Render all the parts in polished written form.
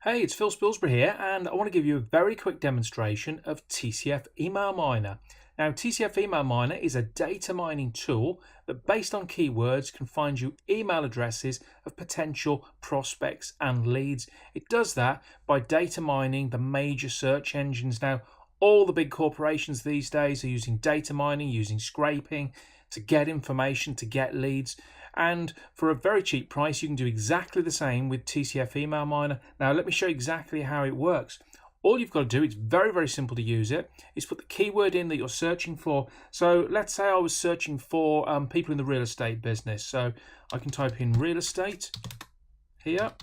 Hey, it's Phil Spilsbury here, and I want to give you a very quick demonstration of TCF Email Miner. Now, TCF Email Miner is a data mining tool that, based on keywords, can find you email addresses of potential prospects and leads. It does that by data mining the major search engines. Now, all the big corporations these days are using data mining, using scraping to get information, to get leads. And for a very cheap price, you can do exactly the same with TCF Email Miner. Now, let me show you exactly how it works. All you've got to do, it's very, very simple to use it, is put the keyword in that you're searching for. So let's say I was searching for people in the real estate business. So I can type in real estate here.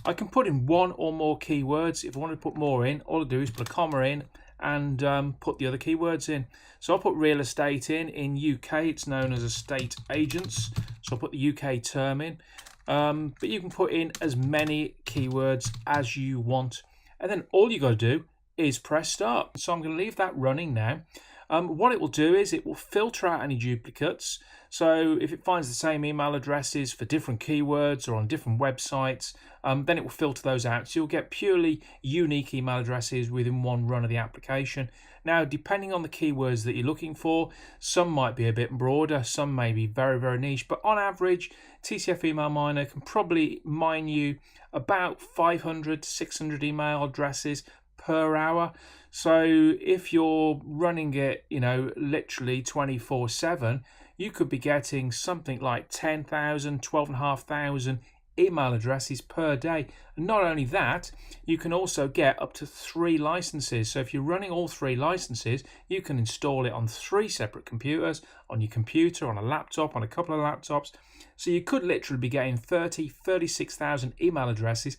I can put in one or more keywords. If I want to put more in, all I do is put a comma in and put the other keywords in. So I'll put real estate in UK. It's known as estate agents. So I'll put the UK term in. But you can put in as many keywords as you want. And then all you got to do is press start. So I'm going to leave that running now. What it will do is it will filter out any duplicates. So if it finds the same email addresses for different keywords or on different websites, then it will filter those out. So you'll get purely unique email addresses within one run of the application. Now, depending on the keywords that you're looking for, some might be a bit broader, some may be very, very niche. But on average, TCF Email Miner can probably mine you about 500 to 600 email addresses per hour. So if you're running it, literally 24/7, you could be getting something like 10,000, 12,500 email addresses per day. And not only that, you can also get up to 3 licenses. So if you're running all 3 licenses, you can install it on 3 separate computers, on your computer, on a laptop, on a couple of laptops. So you could literally be getting 36,000 email addresses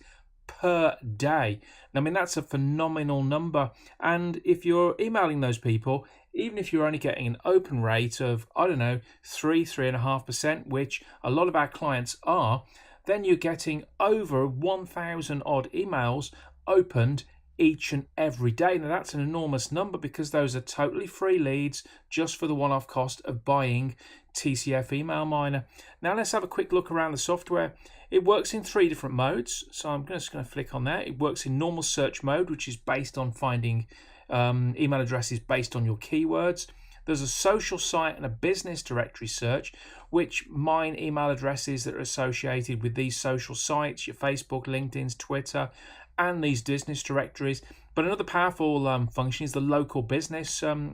per day. I mean, that's a phenomenal number. And if you're emailing those people, even if you're only getting an open rate of, 3.5%, which a lot of our clients are, then you're getting over 1,000 odd emails opened each and every day. Now, that's an enormous number because those are totally free leads just for the one-off cost of buying TCF Email Miner. Now, let's have a quick look around the software. It works in 3 different modes. So I'm just going to flick on that. It works in normal search mode, which is based on finding email addresses based on your keywords. There's a social site and a business directory search, which mine email addresses that are associated with these social sites, your Facebook, LinkedIn's, Twitter, and these business directories. But another powerful function is the local business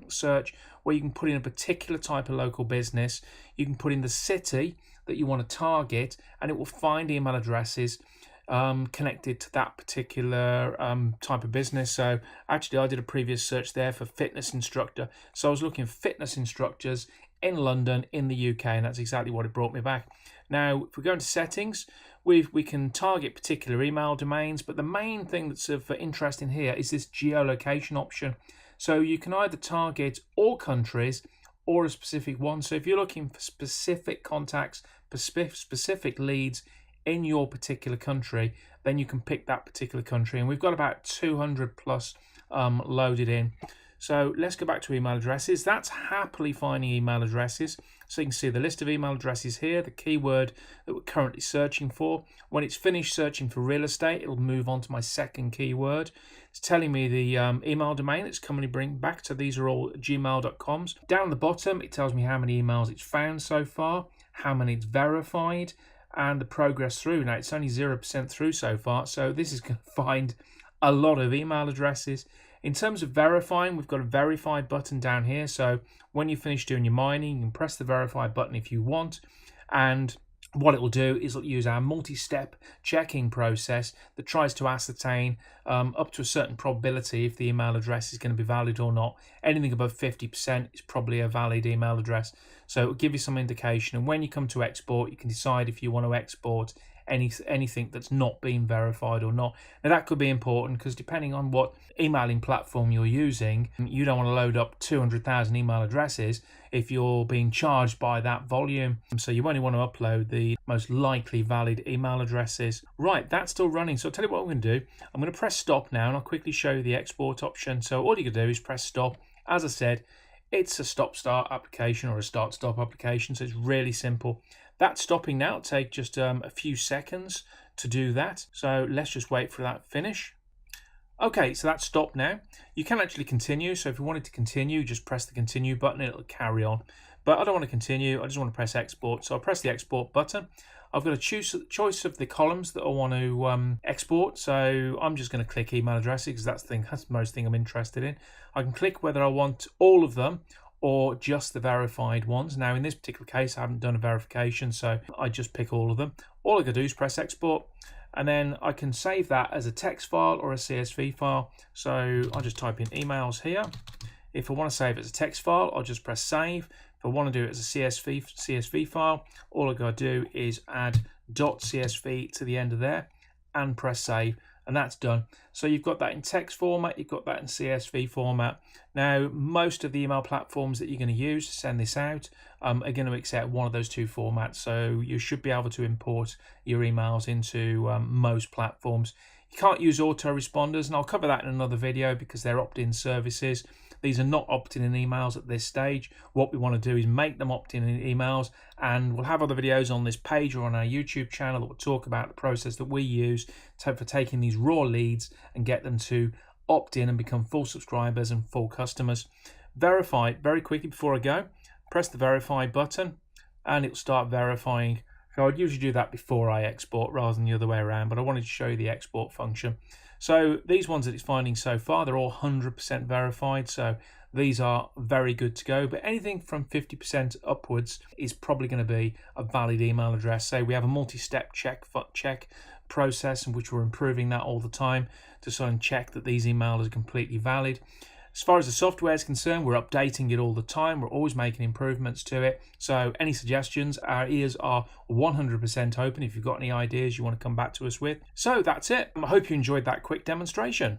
search, where you can put in a particular type of local business. You can put in the city that you want to target, and it will find email addresses connected to that particular type of business. So actually, I did a previous search there for fitness instructor. So I was looking for fitness instructors in London, in the UK, and that's exactly what it brought me back. Now, if we go into settings, we can target particular email domains, but the main thing that's of interest in here is this geolocation option. So you can either target all countries or a specific one. So if you're looking for specific contacts, specific leads in your particular country, then you can pick that particular country. And we've got about 200 plus loaded in. So let's go back to email addresses. That's happily finding email addresses. So you can see the list of email addresses here, the keyword that we're currently searching for. When it's finished searching for real estate, it'll move on to my second keyword. It's telling me the email domain it's currently bringing back. So these are all gmail.coms. Down the bottom, it tells me how many emails it's found so far, how many it's verified, and the progress through. Now, it's only 0% through so far, so this is going to find a lot of email addresses. In terms of verifying, we've got a verify button down here. So when you finish doing your mining, you can press the verify button if you want. And what it will do is it'll use our multi-step checking process that tries to ascertain up to a certain probability if the email address is going to be valid or not. Anything above 50% is probably a valid email address. So it will give you some indication. And when you come to export, you can decide if you want to export anything that's not been verified or not. Now, that could be important because depending on what emailing platform you're using, you don't want to load up 200,000 email addresses if you're being charged by that volume. So you only want to upload the most likely valid email addresses. Right, that's still running. So I'll tell you what I'm going to do. I'm going to press stop now, and I'll quickly show you the export option. So all you can do is press stop. As I said, it's a stop-start application or a start-stop application, so it's really simple. That's stopping now. It'll take just a few seconds to do that. So let's just wait for that finish. Okay, so that's stopped now. You can actually continue. So if you wanted to continue, just press the continue button and it'll carry on. But I don't want to continue. I just want to press export. So I'll press the export button. I've got a choice of the columns that I want to export. So I'm just going to click email addresses because that's the most thing I'm interested in. I can click whether I want all of them or just the verified ones. Now in this particular case, I haven't done a verification, so I just pick all of them. All I gotta do is press export, and then I can save that as a text file or a CSV file. So I'll just type in emails here. If I want to save it as a text file, I'll just press save. If I want to do it as a CSV file, all I gotta do is add .csv to the end of there and press save, and that's done. So you've got that in text format, you've got that in CSV format. Now, most of the email platforms that you're going to use to send this out are going to accept one of those two formats. So you should be able to import your emails into most platforms. You can't use autoresponders, and I'll cover that in another video because they're opt-in services. These are not opt-in emails at this stage. What we want to do is make them opt-in emails, and we'll have other videos on this page or on our YouTube channel that will talk about the process that we use for taking these raw leads and get them to opt in and become full subscribers and full customers. Verify very quickly before I go. Press the verify button and it'll start verifying. So I'd usually do that before I export rather than the other way around, but I wanted to show you the export function. So these ones that it's finding so far, they're all 100% verified. So these are very good to go, but anything from 50% upwards is probably going to be a valid email address. So we have a multi-step check process in which we're improving that all the time to sort of check that these emails are completely valid. As far as the software is concerned, we're updating it all the time. We're always making improvements to it. So any suggestions, our ears are 100% open if you've got any ideas you want to come back to us with. So that's it. I hope you enjoyed that quick demonstration.